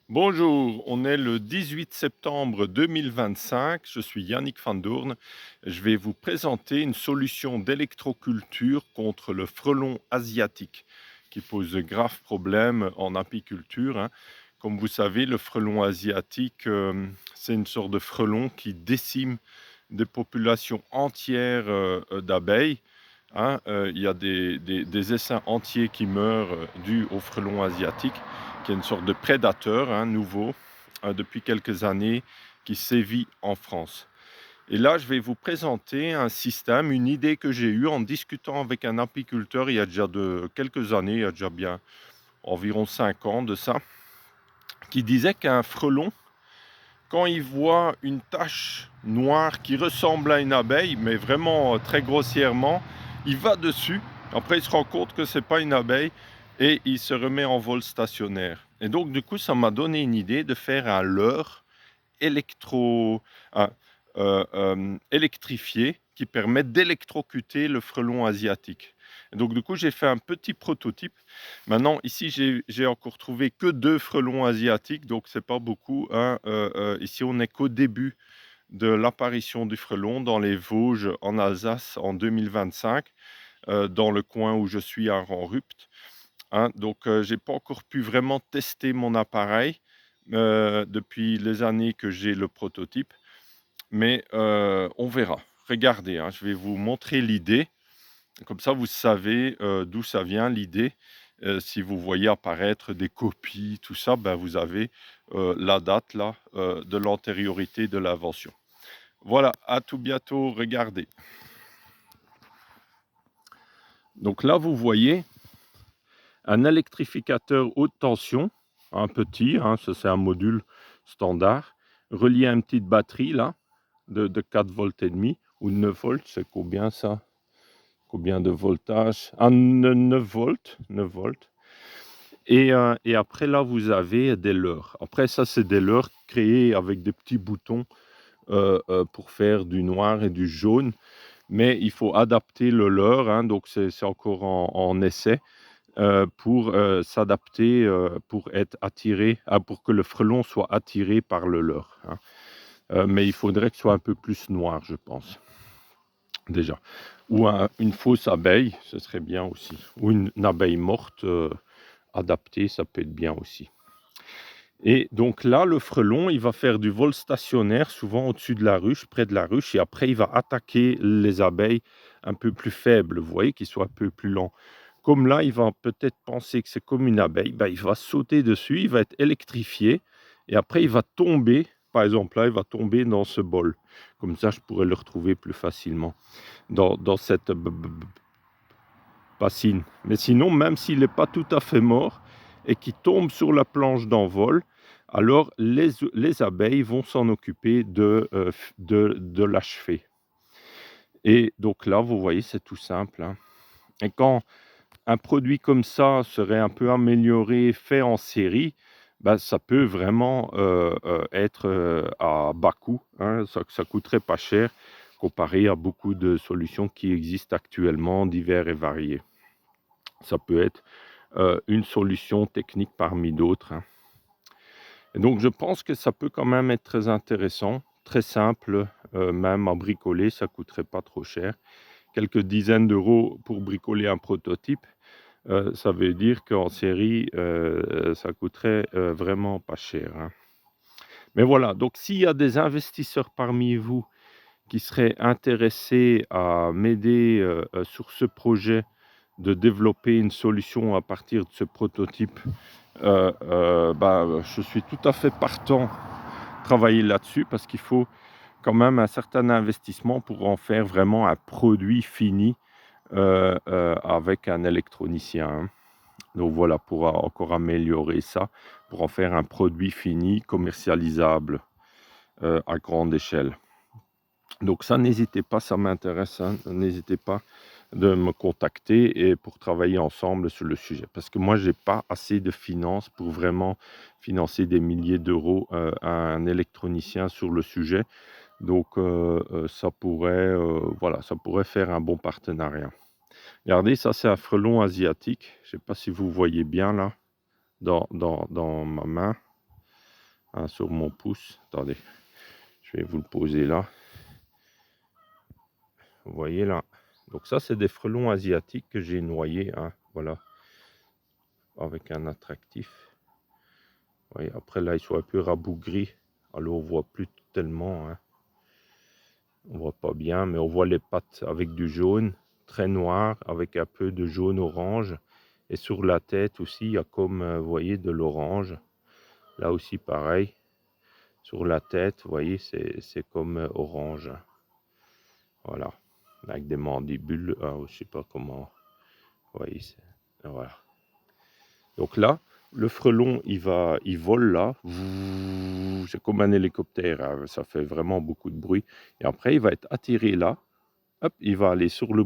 Bonjour, on est le 18 septembre 2025, je suis Yannick Van Doorn. Je vais vous présenter une solution d'électroculture contre le frelon asiatique qui pose de graves problèmes en apiculture, hein. Comme vous savez, le frelon asiatique, c'est une sorte de frelon qui décime des populations entières d'abeilles, hein. Il y a des essaims entiers qui meurent dus au frelon asiatique qui est une sorte de prédateur, hein, nouveau, depuis quelques années, qui sévit en France. Et là, je vais vous présenter un système, une idée que j'ai eue en discutant avec un apiculteur il y a déjà quelques années, il y a déjà bien environ 5 ans de ça, qui disait qu'un frelon, quand il voit une tache noire qui ressemble à une abeille, mais vraiment très grossièrement, il va dessus. Après, il se rend compte que c'est pas une abeille et il se remet en vol stationnaire. Et donc, du coup, ça m'a donné une idée de faire un leurre électro, un, électrifié qui permet d'électrocuter le frelon asiatique. Et donc, du coup, j'ai fait un petit prototype. Maintenant, ici, j'ai encore trouvé que 2 frelons asiatiques, donc c'est pas beaucoup, hein. Ici, on n'est qu'au début de l'apparition du frelon dans les Vosges, en Alsace, en 2025, dans le coin où je suis à Rupt, hein. Donc, j'ai pas encore pu vraiment tester mon appareil, depuis les années que j'ai le prototype, mais on verra. Regardez, hein, je vais vous montrer l'idée. Comme ça, vous savez, d'où ça vient l'idée. Si vous voyez apparaître des copies, tout ça, ben, vous avez, la date là, de l'antériorité de l'invention. Voilà, à tout bientôt, regardez. Donc là, vous voyez un électrificateur haute tension, un petit, hein, ça c'est un module standard, relié à une petite batterie là, de 4 volts et demi ou 9 volts, c'est combien ça? Combien de voltage? Ah, 9 volts, 9 volts. Et après là, vous avez des leurres. Après ça, c'est des leurres créés avec des petits boutons pour faire du noir et du jaune. Mais il faut adapter le leurre, hein, donc c'est encore en essai pour s'adapter, pour être attiré, pour que le frelon soit attiré par le leurre, hein. Mais il faudrait que ce soit un peu plus noir, je pense, déjà. Ou une fausse abeille, ce serait bien aussi. Ou une abeille morte adaptée, ça peut être bien aussi. Et donc là, le frelon, il va faire du vol stationnaire, souvent au-dessus de la ruche, près de la ruche, et après, il va attaquer les abeilles un peu plus faibles, vous voyez, qui sont un peu plus lents. Comme là, il va peut-être penser que c'est comme une abeille, ben, il va sauter dessus, il va être électrifié, et après, il va tomber, par exemple, là, il va tomber dans ce bol. Comme ça, je pourrais le retrouver plus facilement dans cette bassine. Mais sinon, même s'il n'est pas tout à fait mort et qu'il tombe sur la planche d'envol, alors les abeilles vont s'en occuper de l'achever. Et donc là, vous voyez, c'est tout simple, hein. Et quand un produit comme ça serait un peu amélioré, fait en série, bah, ça peut vraiment être à bas coût, hein. Ça coûterait pas cher comparé à beaucoup de solutions qui existent actuellement, diverses et variées. Ça peut être une solution technique parmi d'autres, hein. Et donc je pense que ça peut quand même être très intéressant, très simple, même à bricoler, ça coûterait pas trop cher. Quelques dizaines d'euros pour bricoler un prototype, ça veut dire qu'en série, ça coûterait, vraiment pas cher, hein. Mais voilà, donc s'il y a des investisseurs parmi vous qui seraient intéressés à m'aider, sur ce projet de développer une solution à partir de ce prototype, bah, je suis tout à fait partant travailler là-dessus parce qu'il faut quand même un certain investissement pour en faire vraiment un produit fini, avec un électronicien, hein. Donc voilà, pour encore améliorer ça, pour en faire un produit fini commercialisable, à grande échelle. Donc ça, n'hésitez pas, ça m'intéresse, hein, n'hésitez pas de me contacter et pour travailler ensemble sur le sujet. Parce que moi, j'ai pas assez de finances pour vraiment financer des milliers d'euros, à un électronicien sur le sujet. Donc ça pourrait, voilà, ça pourrait faire un bon partenariat. Regardez, ça, c'est un frelon asiatique. Je sais pas si vous voyez bien là, dans ma main. hein, sur mon pouce. Attendez, je vais vous le poser là. Vous voyez là. Donc ça, c'est des frelons asiatiques que j'ai noyés, hein, voilà, avec un attractif. Vous voyez, après là, ils sont un peu rabougris, alors on voit plus tellement, hein. On voit pas bien, mais on voit les pattes avec du jaune, très noir, avec un peu de jaune-orange. Et sur la tête aussi, il y a comme, vous voyez, de l'orange. Là aussi, pareil. Sur la tête, vous voyez, c'est comme orange. Voilà. Avec des mandibules, je sais pas comment. Vous voyez, voilà. Donc là, le frelon, il vole là. C'est comme un hélicoptère, hein, ça fait vraiment beaucoup de bruit. Et après, il va être atterré là. Hop, il va aller sur le